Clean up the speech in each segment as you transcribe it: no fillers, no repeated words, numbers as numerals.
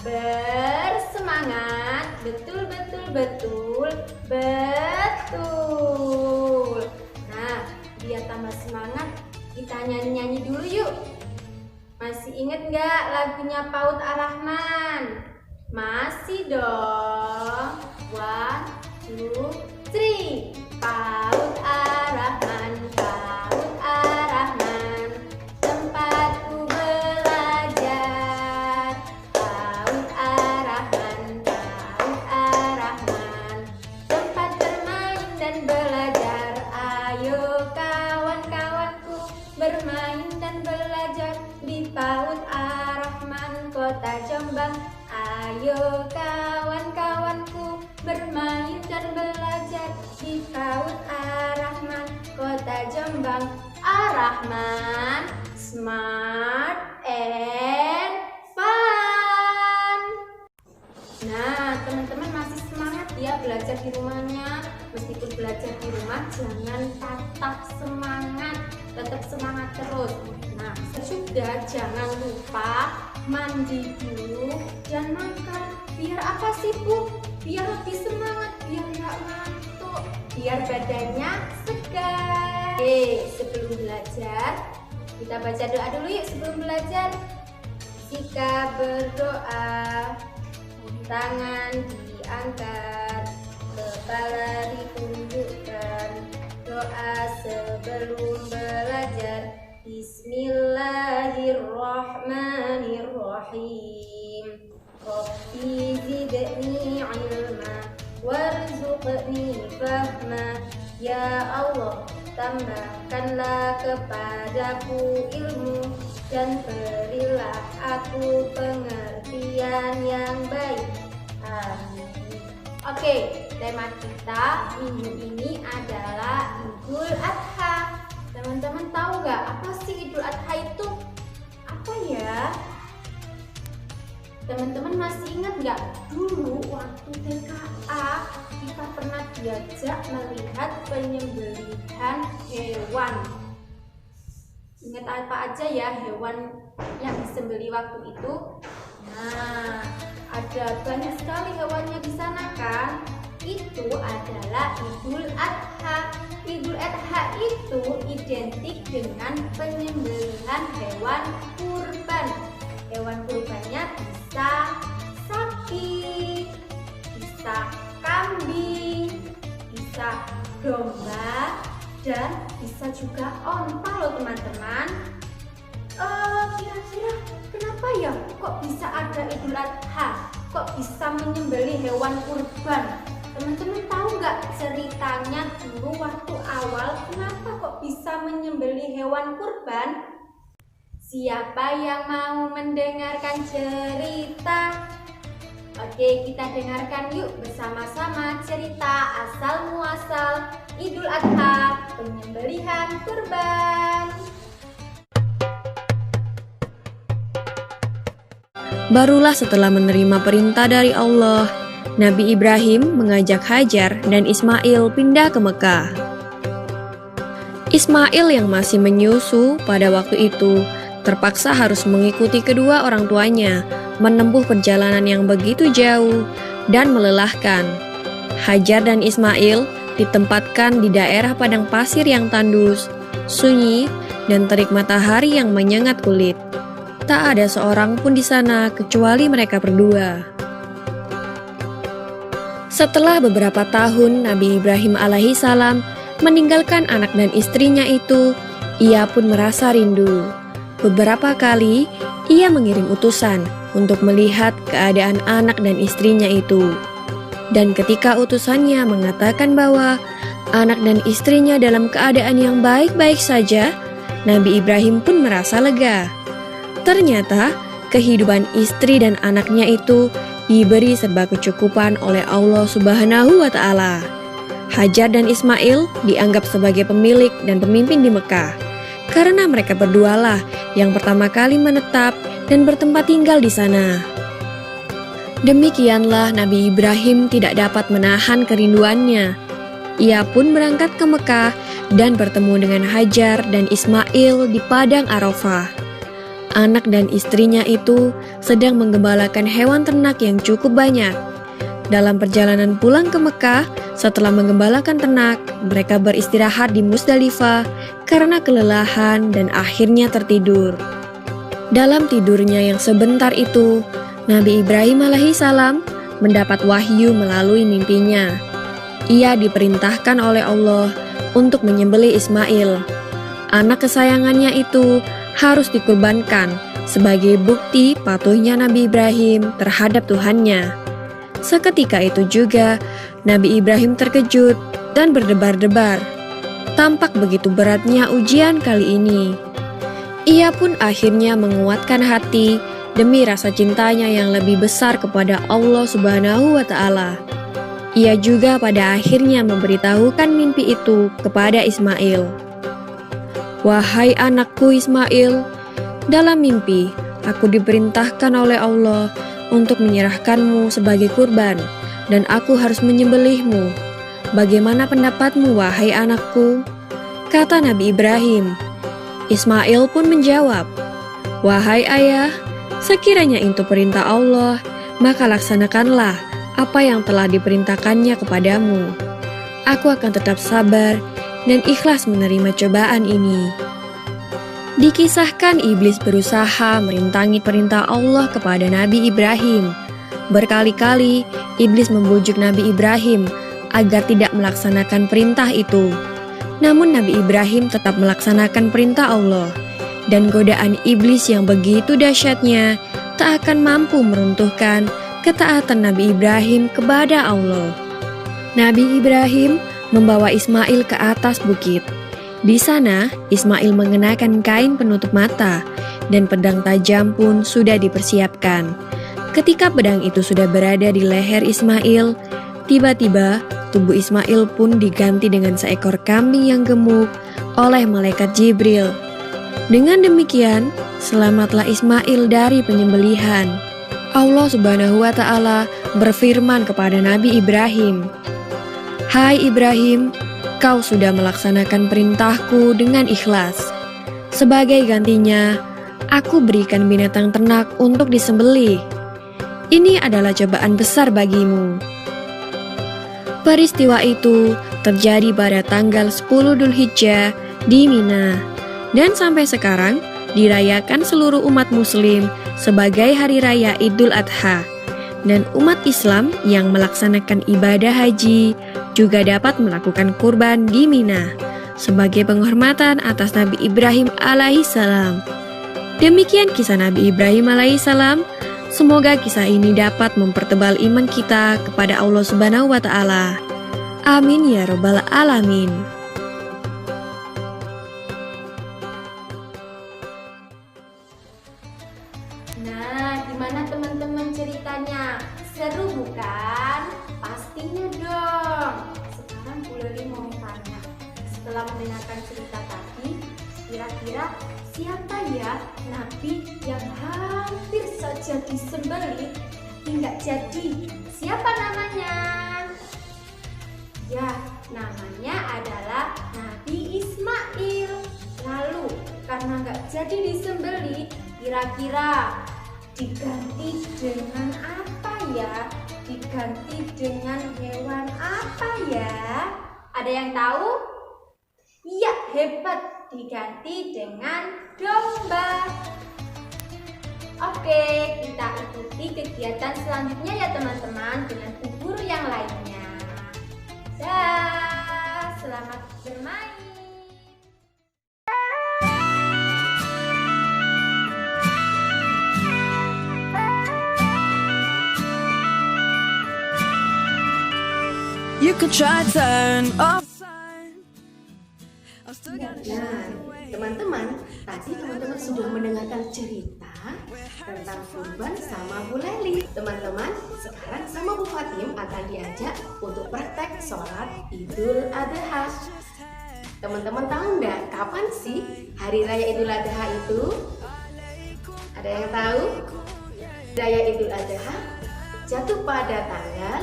Bersemangat, betul, betul, betul, betul. Nah, biar tambah semangat, kita nyanyi-nyanyi dulu yuk. Masih inget nggak lagunya PAUD Ar-Rahman? Masih dong. 1, 2, 3. PAUD Ar-Rahman, PAUD Ar-Rahman, tempatku belajar. PAUD Ar-Rahman, PAUD Ar-Rahman, tempat bermain dan belajar. Ayo kawan-kawanku bermain dan belajar di PAUD Ar-Rahman, Kota Jombang. Ayo kawan-kawanku bermain dan belajar di PAUD Ar-Rahman, Kota Jombang. Ar-Rahman, smart and fun. Nah, teman-teman masih semangat ya belajar di rumahnya. Meskipun belajar di rumah, jangan patah semangat, tetap semangat terus. Nah, juga jangan lupa mandi dulu dan makan. Biar apa sih Bu? Biar lebih semangat, biar nggak ngantuk, biar badannya segar. Oke, sebelum belajar, kita baca doa dulu yuk sebelum belajar. Jika berdoa, tangan diangkat, kepala ditundukkan. Doa sebelum belajar. Bismillahirrahmanirrahim. Rabbi zidni ilma warzuqni fahma. Ya Allah, tambahkanlah kepadaku ilmu dan berilah aku pengertian yang baik. Amin. Oke, tema kita minggu ini adalah Idul Adha. Teman-teman tahu nggak apa sih Idul Adha itu? Apa ya? Teman-teman masih ingat nggak dulu waktu TKA kita pernah diajak melihat penyembelihan hewan. Ingat apa aja ya hewan yang disembelih waktu itu? Nah, ada banyak sekali hewannya di sana kan? Itu adalah Idul Adha. Idul Adha itu identik dengan penyembelihan hewan kurban. Hewan kurbannya bisa sapi, bisa kambing, bisa domba, dan bisa juga onta loh teman-teman. Kira-kira kenapa ya kok bisa ada Idul Adha? Kok bisa menyembelih hewan kurban? Teman-teman tahu nggak ceritanya dulu waktu awal kenapa kok bisa menyembelih hewan kurban? Siapa yang mau mendengarkan cerita? Oke, kita dengarkan yuk bersama-sama cerita asal muasal Idul Adha, penyembelihan kurban. Barulah setelah menerima perintah dari Allah, Nabi Ibrahim mengajak Hajar dan Ismail pindah ke Mekah. Ismail yang masih menyusu pada waktu itu terpaksa harus mengikuti kedua orang tuanya menempuh perjalanan yang begitu jauh dan melelahkan. Hajar dan Ismail ditempatkan di daerah padang pasir yang tandus, sunyi, dan terik matahari yang menyengat kulit. Tak ada seorang pun di sana kecuali mereka berdua. Setelah beberapa tahun Nabi Ibrahim alaihissalam meninggalkan anak dan istrinya itu, ia pun merasa rindu. Beberapa kali ia mengirim utusan untuk melihat keadaan anak dan istrinya itu. Dan ketika utusannya mengatakan bahwa anak dan istrinya dalam keadaan yang baik-baik saja, Nabi Ibrahim pun merasa lega. Ternyata kehidupan istri dan anaknya itu diberi serba kecukupan oleh Allah Subhanahu wa Ta'ala. Hajar dan Ismail dianggap sebagai pemilik dan pemimpin di Mekah karena mereka berdualah yang pertama kali menetap dan bertempat tinggal di sana. Demikianlah Nabi Ibrahim tidak dapat menahan kerinduannya. Ia pun berangkat ke Mekah dan bertemu dengan Hajar dan Ismail di padang Arafah. anak dan istrinya itu sedang menggembalakan hewan ternak yang cukup banyak. Dalam perjalanan pulang ke Mekah, setelah menggembalakan ternak, mereka beristirahat di Musdalifah karena kelelahan dan akhirnya tertidur. Dalam tidurnya yang sebentar itu, Nabi Ibrahim alaihissalam mendapat wahyu melalui mimpinya. Ia diperintahkan oleh Allah untuk menyembelih Ismail. Anak kesayangannya itu harus dikurbankan sebagai bukti patuhnya Nabi Ibrahim terhadap Tuhannya. Seketika itu juga, Nabi Ibrahim terkejut dan berdebar-debar. Tampak begitu beratnya ujian kali ini. Ia pun akhirnya menguatkan hati demi rasa cintanya yang lebih besar kepada Allah Subhanahu wa Ta'ala. Ia juga pada akhirnya memberitahukan mimpi itu kepada Ismail. "Wahai anakku Ismail, dalam mimpi aku diperintahkan oleh Allah untuk menyerahkanmu sebagai kurban, dan aku harus menyembelihmu. Bagaimana pendapatmu, wahai anakku?" Kata Nabi Ibrahim. Ismail pun menjawab, "Wahai ayah, sekiranya itu perintah Allah, maka laksanakanlah apa yang telah diperintahkannya kepadamu. Aku akan tetap sabar dan ikhlas menerima cobaan ini." Dikisahkan iblis berusaha merintangi perintah Allah kepada Nabi Ibrahim. Berkali-kali iblis membujuk Nabi Ibrahim agar tidak melaksanakan perintah itu. Namun Nabi Ibrahim tetap melaksanakan perintah Allah, dan godaan iblis yang begitu dahsyatnya tak akan mampu meruntuhkan ketaatan Nabi Ibrahim kepada Allah. Nabi Ibrahim membawa Ismail ke atas bukit. Di sana, Ismail mengenakan kain penutup mata, dan pedang tajam pun sudah dipersiapkan. Ketika pedang itu sudah berada di leher Ismail, tiba-tiba tubuh Ismail pun diganti dengan seekor kambing yang gemuk oleh malaikat Jibril. Dengan demikian, selamatlah Ismail dari penyembelihan. Allah Subhanahu wa Ta'ala berfirman kepada Nabi Ibrahim, "Hai Ibrahim, kau sudah melaksanakan perintahku dengan ikhlas. Sebagai gantinya, aku berikan binatang ternak untuk disembelih. Ini adalah cobaan besar bagimu." Peristiwa itu terjadi pada tanggal 10 Dzulhijjah di Mina, dan sampai sekarang dirayakan seluruh umat muslim sebagai hari raya Idul Adha. Dan umat Islam yang melaksanakan ibadah haji juga dapat melakukan kurban di Mina sebagai penghormatan atas Nabi Ibrahim alaihissalam. Demikian kisah Nabi Ibrahim alaihissalam. Semoga kisah ini dapat mempertebal iman kita kepada Allah Subhanahu wa Ta'ala. Amin ya Rabbal Alamin. Nah, gimana teman-teman ceritanya? Seru bukan? Pastinya dong. Sekarang Bu Leli mau tanya, setelah mendengarkan cerita tadi, kira-kira siapa ya nabi yang hampir saja disembelih hingga jadi? Siapa namanya? Ya, namanya adalah Nabi Ismail. Lalu, karena nggak jadi disembelih, kira-kira diganti dengan apa ya? Diganti dengan hewan apa ya? Ada yang tahu? Iya, hebat. Diganti dengan domba. Oke, kita ikuti kegiatan selanjutnya ya teman-teman dengan guru yang lainnya. Dah, selamat bermain. You could try turn off. Nah, teman-teman, tadi teman-teman sudah mendengarkan cerita tentang kurban sama Bu Leli. Teman-teman, sekarang sama Bu Fatim akan diajak untuk praktek sholat Idul Adha. Teman-teman tahu nggak kapan sih Hari Raya Idul Adha itu? Ada yang tahu? Raya Idul Adha jatuh pada tanggal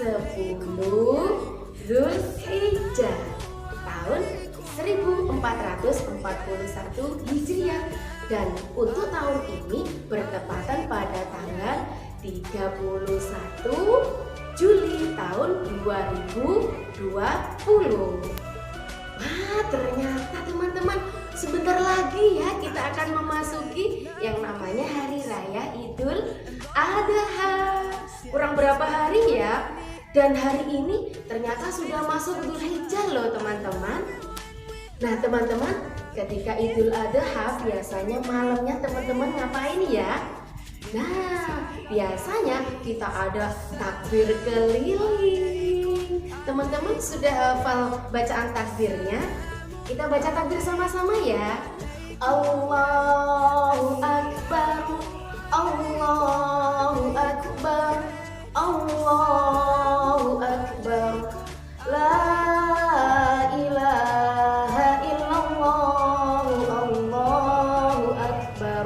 10 Dzulhijjah tahun 1441 Hijriah. Dan untuk tahun ini bertepatan pada tanggal 31 Juli tahun 2020. Wah, ternyata teman-teman sebentar lagi ya kita akan memasuki yang namanya Hari Raya Idul Adha. Kurang berapa hari ya? Dan hari ini ternyata sudah masuk Dzulhijjah loh teman-teman. Nah teman-teman, ketika Idul Adha biasanya malamnya teman-teman ngapain ya? Nah, biasanya kita ada takbir keliling. Teman-teman sudah hafal bacaan takbirnya? Kita baca takbir sama-sama ya. Allahu Akbar, Allahu Akbar, Allahu Akbar, La ilaha illallah, Allahu Akbar,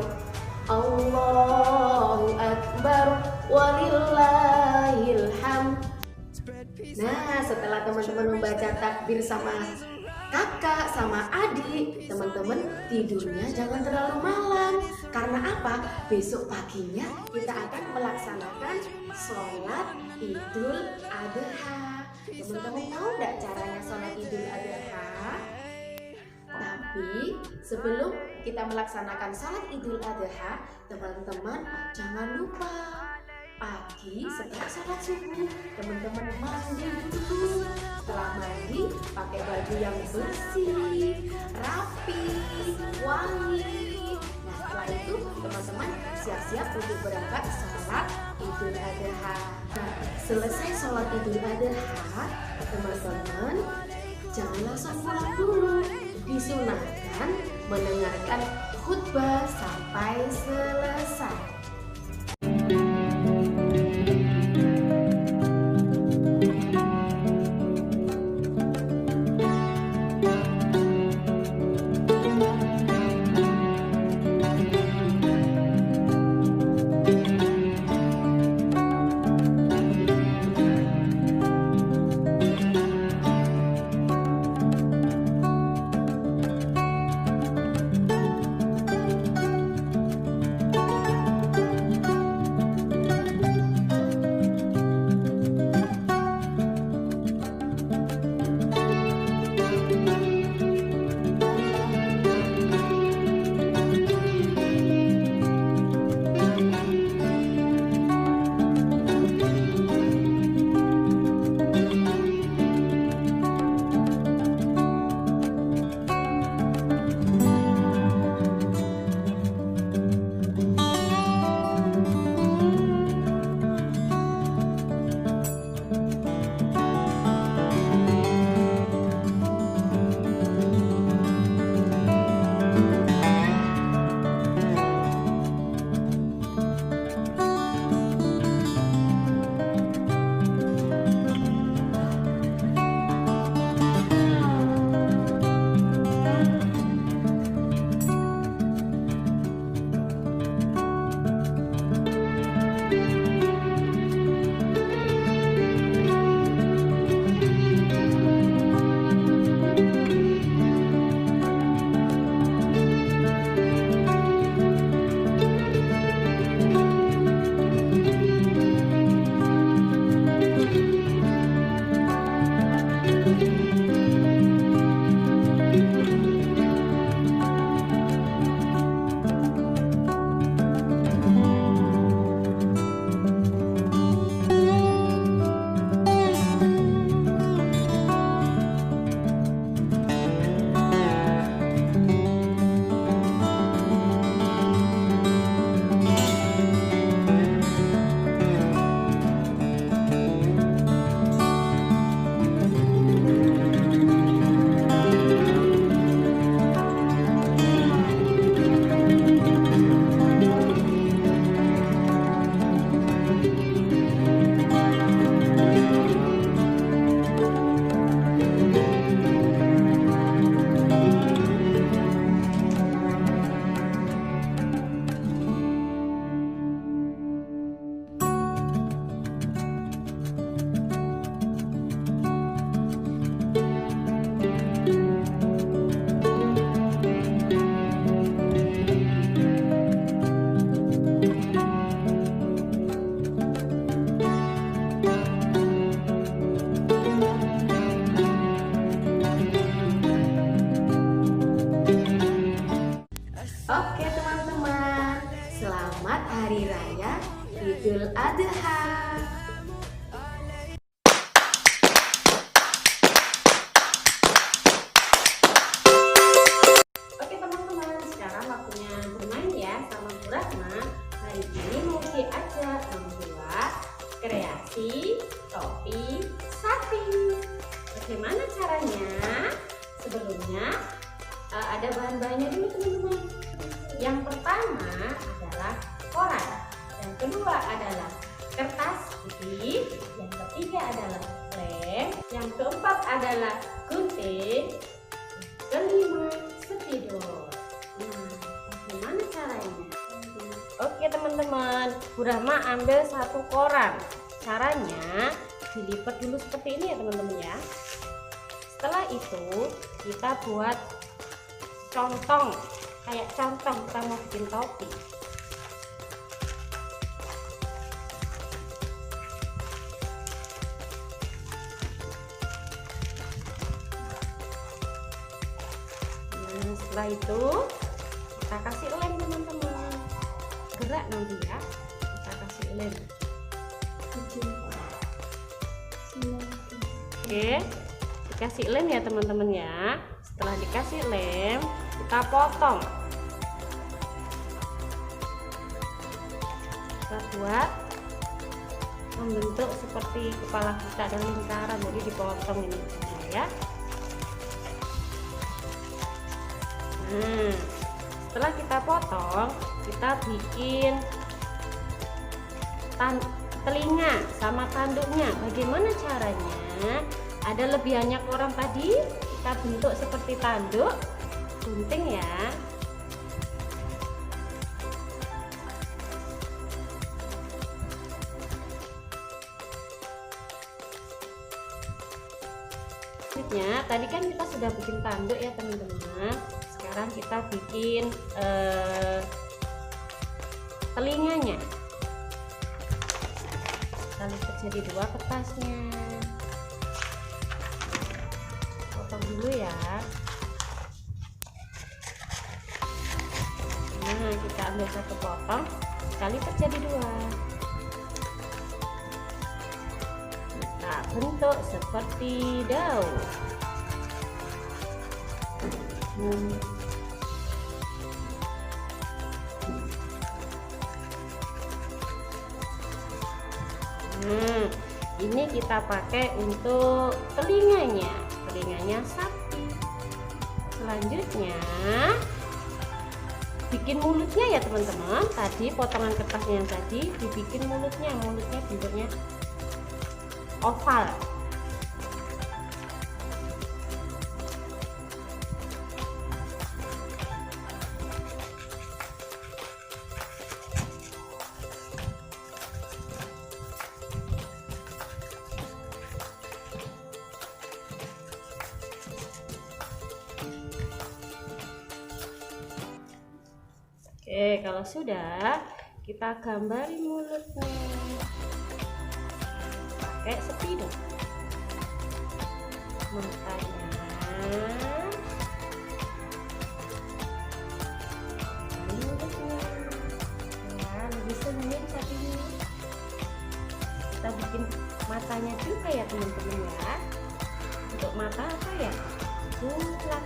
Allahu Akbar, walillahil hamd. Nah, setelah teman-teman membaca takbir sama kakak sama adik, teman-teman tidurnya jangan terlalu malam. Karena apa? Besok paginya kita akan melaksanakan sholat Idul Adha. Teman-teman tahu nggak caranya sholat Idul Adha? Tapi sebelum kita melaksanakan sholat Idul Adha, teman-teman jangan lupa pagi setelah sholat subuh teman-teman mandi dulu. Setelah mandi pakai baju yang bersih, rapi, wangi. Nah setelah itu teman-teman siap-siap untuk berangkat sholat Idul Adha. Nah selesai sholat Idul Adha, teman-teman jangan langsung pulang dulu. Disunahkan mendengarkan khutbah sampai selesai. Selamat Hari Raya Idul Adha. Oke teman-teman, sekarang waktunya bermain ya sama Bu Rahma. Hari ini mau diajak membuat kreasi topi sapi. Bagaimana caranya? Sebelumnya ada bahan-bahannya dulu teman-teman. Yang pertama adalah koran, yang kedua adalah kertas putih, yang ketiga adalah lem, yang keempat adalah gunting, kelima spidol. Nah, bagaimana caranya? Oke teman-teman, Bu Rahma ambil satu koran. Caranya dilipat dulu seperti ini ya teman-teman ya. Setelah itu kita buat contong, kayak contong kita mau bikin topi. Nah, setelah itu kita kasih lem teman-teman, gerak nanti ya, kita kasih lem. Oke, dikasih lem ya teman-teman ya. Setelah dikasih lem, kita potong. Kita buat membentuk seperti kepala kita dan lingkaran, jadi dipotong ini ya. Nah, setelah kita potong, kita bikin telinga sama tanduknya. Bagaimana caranya? Ada lebihannya koran tadi, kita bentuk seperti tanduk, gunting ya. Selanjutnya, tadi kan kita sudah bikin tanduk ya teman-teman. Sekarang kita bikin telinganya. Kita lipat jadi dua kertasnya. Potong dulu ya. Nah, kita ambil satu potong, kita lipat jadi dua. Kita bentuk seperti daun. Nah, ini kita pakai untuk telinganya sapi. Selanjutnya bikin mulutnya ya teman-teman. Tadi potongan kertasnya yang tadi dibikin mulutnya bentuknya oval. Oke, kalau sudah, kita gambari mulutnya pakai spidol. Matanya mulutnya ya, lebih senyum sapinya. Kita bikin matanya juga ya teman-teman ya. Untuk mata apa ya? Bulat.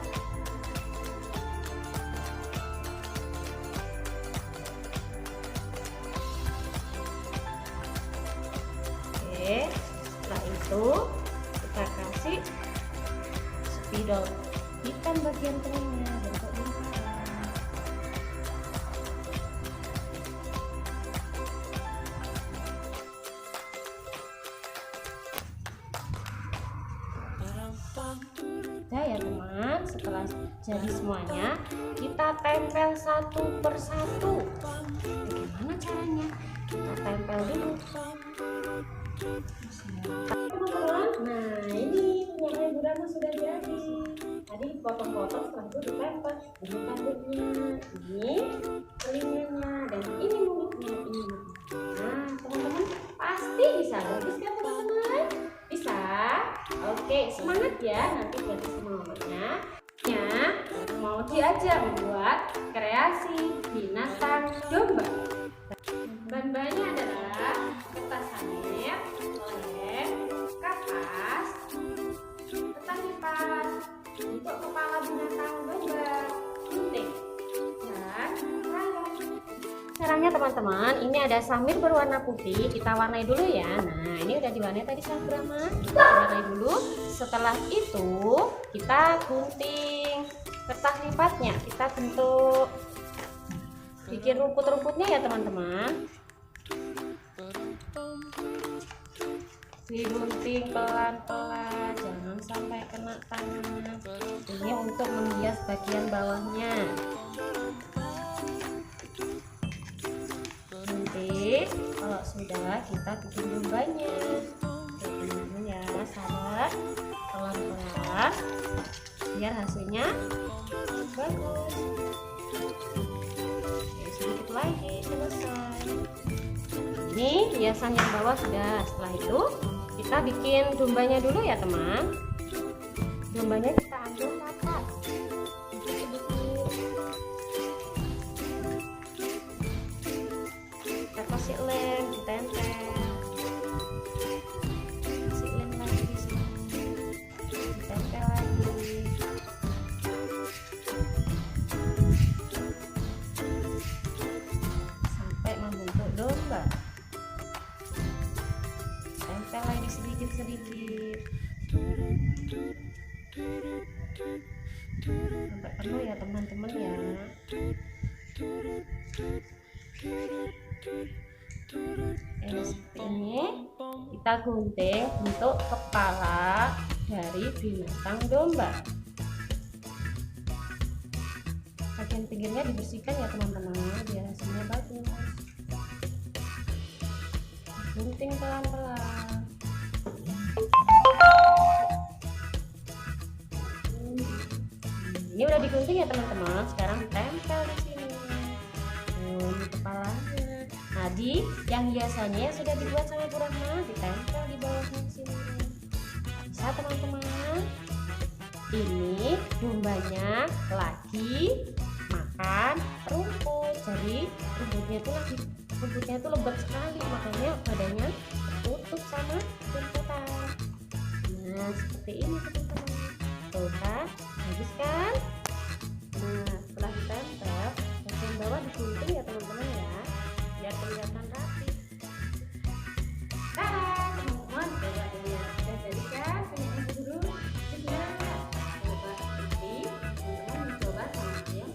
Setelah itu kita kasih spidol hitam bagian telinga bentuk lingkaran. Udah ya teman, setelah jadi semuanya kita tempel satu persatu. Bagaimana caranya? Kita tempel dulu. Teman-teman, nah ini punyanya Bu Rahma sudah jadi. Tadi potong-potong, setelah itu ditempel. Ini tanduknya, ini telinganya, dan ini mulutnya. Nah teman-teman pasti bisa. Bagus kan teman-teman? Bisa? Oke, semangat ya. Nanti jadi semangatnya mau diajak membuat kreasi binatang domba. Bahan-bahannya adalah kertas samir, lem, kapas, kertas lipat untuk kepala binatang domba, gunting, dan crayon. Caranya teman-teman, ini ada samir berwarna putih, kita warnai dulu ya. Nah, ini udah diwarnai tadi sama Brahma. Kita warnai dulu. Setelah itu kita gunting kertas lipatnya, kita bentuk, bikin rumput-rumputnya ya teman-teman. Digunting pelan-pelan, jangan sampai kena tangan. Ini untuk menghias bagian bawahnya. Nanti kalau sudah, kita bikin dombanya. Dulu ya, sabar, pelan-pelan, biar hasilnya bagus. Oke, sedikit lagi selesai. Ini hiasan yang bawah sudah. Setelah itu kita bikin dombanya dulu ya teman. Dombanya kita ambil kapas. Kita kasih lem, ditempel. Kasih lem lagi di sini. Ditempel lagi. Sampai membentuk domba. Tempel lagi sedikit-sedikit sampai penuh ya teman-teman ya. Seperti ini kita gunting untuk kepala dari binatang domba. Bagian pinggirnya dibersihkan ya teman-teman biar hasilnya bagus. Gunting pelan-pelan. Ini udah digunting ya teman-teman. Sekarang ditempel di sini. Di kepalanya. Nah, yang hiasannya sudah dibuat sama Bu Rahma, ditempel di bawahnya di sini. Bisa teman-teman. Ini dombanya lagi makan rumput. Jadi rumputnya itu lembut sekali, makanya badannya tertutup sama rumputan. Nah, seperti ini teman-teman. Tuh kan, bagus kan? Nah, setelah ditempel, bagian bawah digunting ya teman-teman ya, biar kelihatan rapi. Tada, teman-teman, coba ini ya. Sudah jadi kan? Punya ibu dulu? Sudah. Coba ikuti, teman-teman mencoba sama yang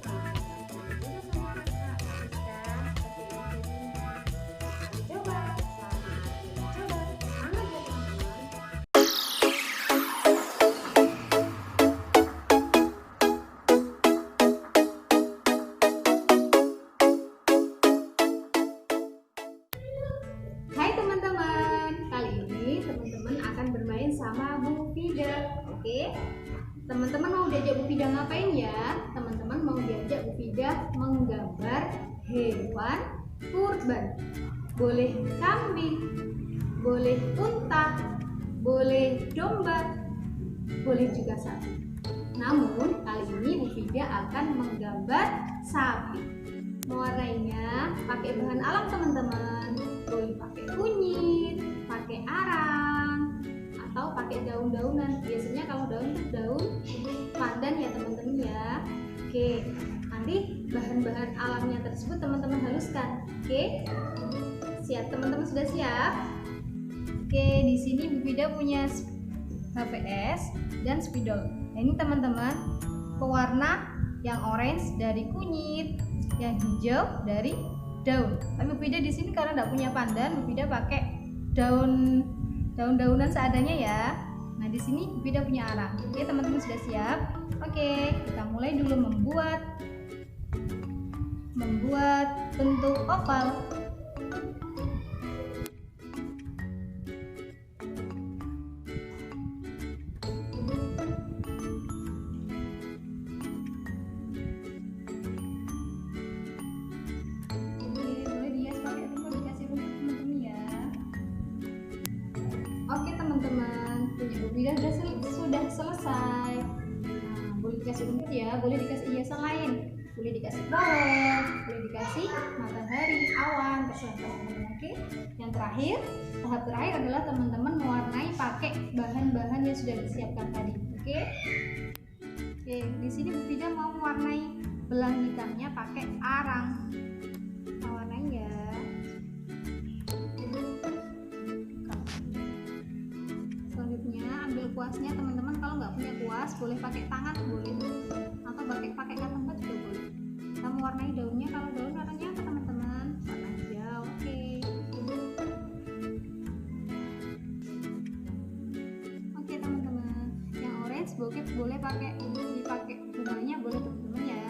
Hai teman-teman, kali ini teman-teman akan bermain sama Bu Fida. Oke, teman-teman mau diajak Bu Fida ngapain ya? Teman-teman mau diajak Bu Fida menggambar hewan kurban. Boleh kambing, boleh unta, boleh domba, boleh juga sapi. Namun kali ini Bu Fida akan menggambar sapi. Mewarnainya pakai bahan alam teman-teman. Boleh pakai kunyit, pakai arang, atau pakai daun-daunan. Biasanya kalau daun itu daun pandan ya teman-teman ya. Oke, nanti bahan-bahan alamnya tersebut teman-teman haluskan. Oke, siap teman-teman, sudah siap? Oke, di sini Bu Fida punya HVS dan spidol. Nah, ini teman-teman pewarna yang orange dari kunyit, yang hijau dari daun. Tapi Bu Fida di sini karena tidak punya pandan, Bu Fida pakai daun-daunan seadanya ya. Nah, di sini Bu Fida punya arang. Oke, teman-teman sudah siap? Oke, kita mulai dulu membuat bentuk oval. Oke teman-teman, punya Bu Fida sudah selesai. Nah, boleh dikasih rumput ya, boleh dikasih hiasan lain, boleh dikasih pohon, boleh dikasih matahari, awan, terserah teman-teman. Oke, yang terakhir, tahap terakhir adalah teman-teman mewarnai pakai bahan-bahan yang sudah disiapkan tadi. Oke, di sini Bu Fida mau mewarnai belang hitamnya pakai arang. Warnain ya. Selanjutnya ambil kuasnya teman-teman. Kalau nggak punya kuas boleh pakai tangan boleh, atau pakai cotton bud juga boleh. Kita mewarnai daunnya. Kalau daun warnanya apa teman-teman? Warna hijau. Oke teman-teman. Yang orange boleh dipakai bunganya boleh teman-teman ya.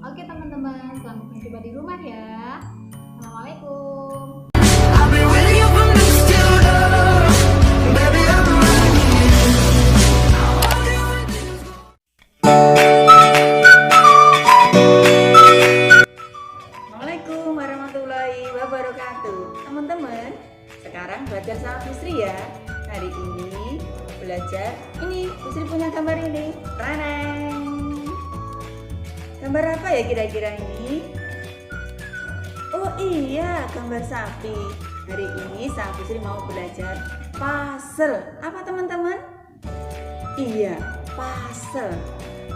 Oke teman-teman, selamat mencoba di rumah ya. Assalamualaikum. I'll be with you from dusk till dawn. Baby, I'm right here. Assalamualaikum warahmatullahi wabarakatuh. Teman-teman, sekarang belajar sama Bu Sri ya. Hari ini belajar ini, Bu Sri punya gambar ini. Raneng. Gambar apa ya kira-kira ini? Oh iya, gambar sapi. Hari ini Sang Bu Sri mau belajar puzzle. Apa teman-teman? Iya, puzzle.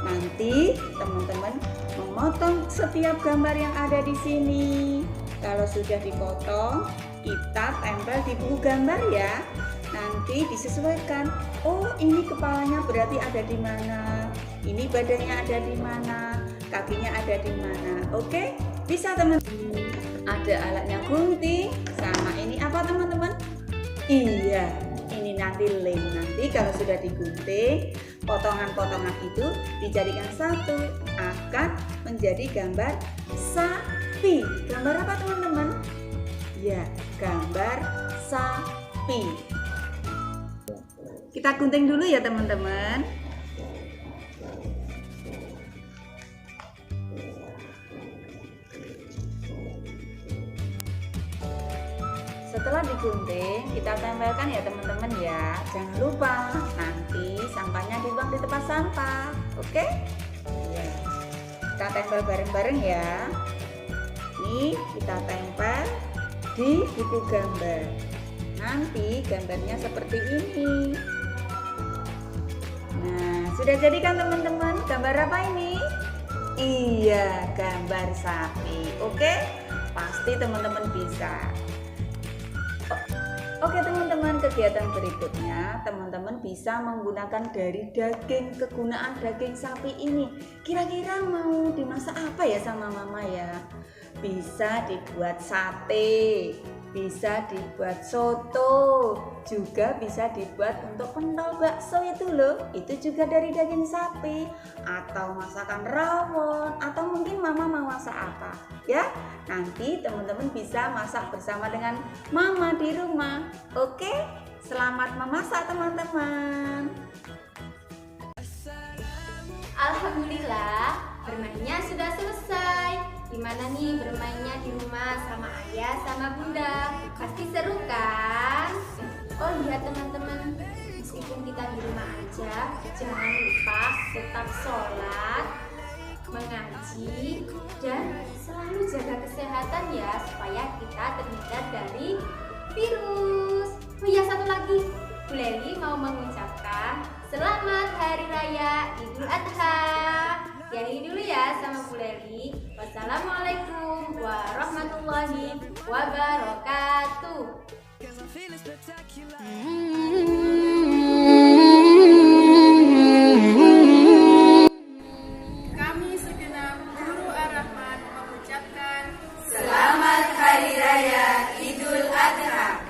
Nanti teman-teman memotong setiap gambar yang ada di sini. Kalau sudah dipotong, kita tempel di buku gambar ya. Nanti disesuaikan. Oh, ini kepalanya berarti ada di mana? Ini badannya ada di mana? Kakinya ada di mana? Oke? Bisa teman-teman. Ada alatnya gunting sama ini apa teman-teman? Iya, ini nanti lem. Nanti kalau sudah digunting, potongan-potongan itu dijadikan satu, akan menjadi gambar sapi. Gambar apa teman-teman? Ya, gambar sapi. Kita gunting dulu ya teman-teman. Setelah digunting, kita tempelkan ya teman-teman ya. Jangan lupa nanti sampahnya dibuang di tempat sampah. Oke? Ya. Kita tempel bareng-bareng ya. Ini kita tempel di buku gambar. Nanti gambarnya seperti ini. Nah, sudah jadi kan teman-teman? Gambar apa ini? Iya, gambar sapi. Oke? Pasti teman-teman bisa. Oke teman-teman, kegiatan berikutnya teman-teman bisa menggunakan dari daging, kegunaan daging sapi ini. Kira-kira mau dimasak apa ya sama mama ya? Bisa dibuat sate, bisa dibuat soto, juga bisa dibuat untuk pentol bakso itu loh. Itu juga dari daging sapi, atau masakan rawon, atau mungkin mama mau masak apa ya. Nanti teman-teman bisa masak bersama dengan mama di rumah. Oke, selamat memasak teman-teman. Alhamdulillah, bermainnya sudah selesai. Gimana nih bermainnya di rumah sama ayah sama bunda? Pasti seru kan? Oh iya teman-teman, meskipun kita di rumah aja, jangan lupa tetap sholat, mengaji, dan selalu jaga kesehatan ya, supaya kita terhindar dari virus. Oh iya, satu lagi, Bu Leli mau mengucapkan Selamat Hari Raya Idul Adha. Diakhiri dulu ya sama Bu Leli. Wassalamualaikum warahmatullahi wabarakatuh. Kami segenap guru Ar-Rahman mengucapkan Selamat Hari Raya Idul Adha.